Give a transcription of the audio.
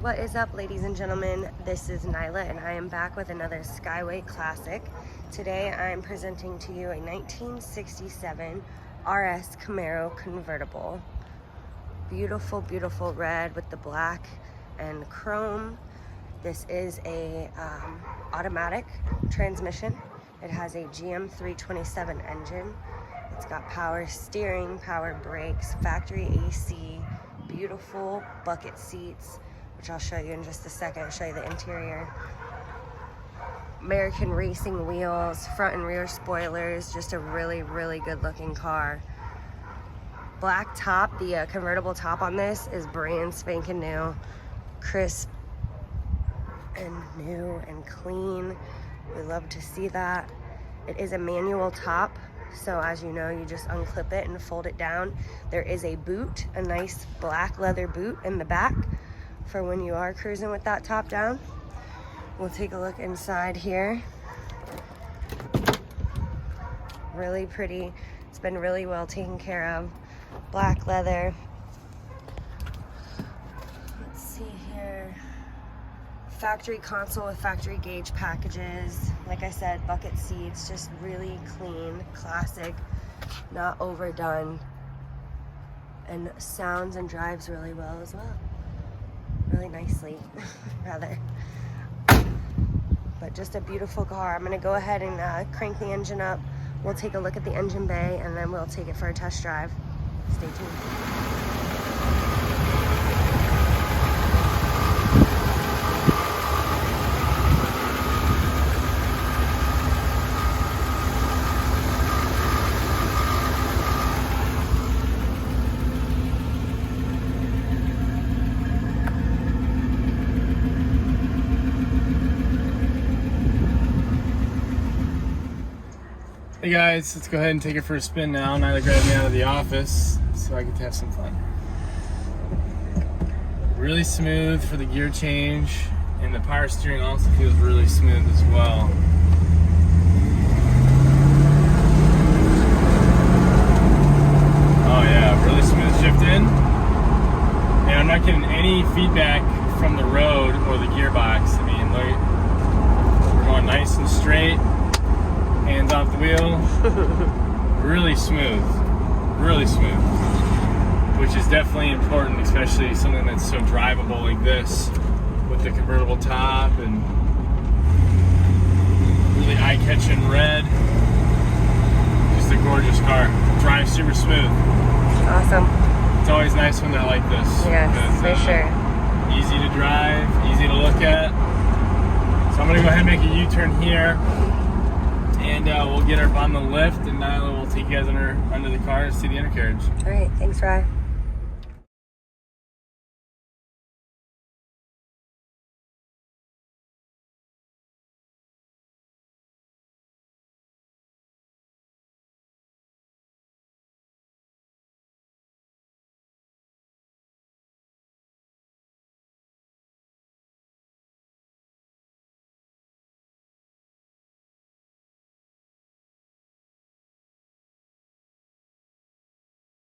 What is up, ladies and gentlemen? This is Nyla and I am back with another Skyway Classic. Today I'm presenting to you a 1967 RS Camaro Convertible. Beautiful, beautiful red with the black and chrome. This is a automatic transmission. It has a GM 327 engine. It's got power steering, power brakes, factory AC, beautiful bucket seats, which I'll show you in just a second. I'll show you the interior. American racing wheels, front and rear spoilers, just a really, really good looking car. Black top, the convertible top on this is brand spanking new, crisp and new and clean. We love to see that. It is a manual top, so as you know, you just unclip it and fold it down. There is a boot, a nice black leather boot in the back for when you are cruising with that top down. We'll take a look inside here. Really pretty. It's been really well taken care of. Black leather. Let's see here. Factory console with factory gauge packages. Like I said, bucket seats, just really clean, classic, not overdone, and sounds and drives really well as well. Really nicely, rather. But just a beautiful car. I'm gonna go ahead and crank the engine up. We'll take a look at the engine bay and then we'll take it for a test drive. Stay tuned. Hey guys, let's go ahead and take it for a spin now. Nyla grabbed me out of the office so I get to have some fun. Really smooth for the gear change, and the power steering also feels really smooth as well. Oh yeah, really smooth shift in. And I'm not getting any feedback from the road or the gearbox. I mean, look, we're going nice and straight. Hands off the wheel. Really smooth, which is definitely important, especially something that's so drivable like this with the convertible top and really eye-catching red. Just a gorgeous car. Drives super smooth. Awesome. It's always nice when they're like this. Yes, for sure. Easy to drive, easy to look at. So I'm gonna go ahead and make a U-turn here. And we'll get her on the lift, and Nyla will take you guys under the car to see the undercarriage. All right, thanks, Rye.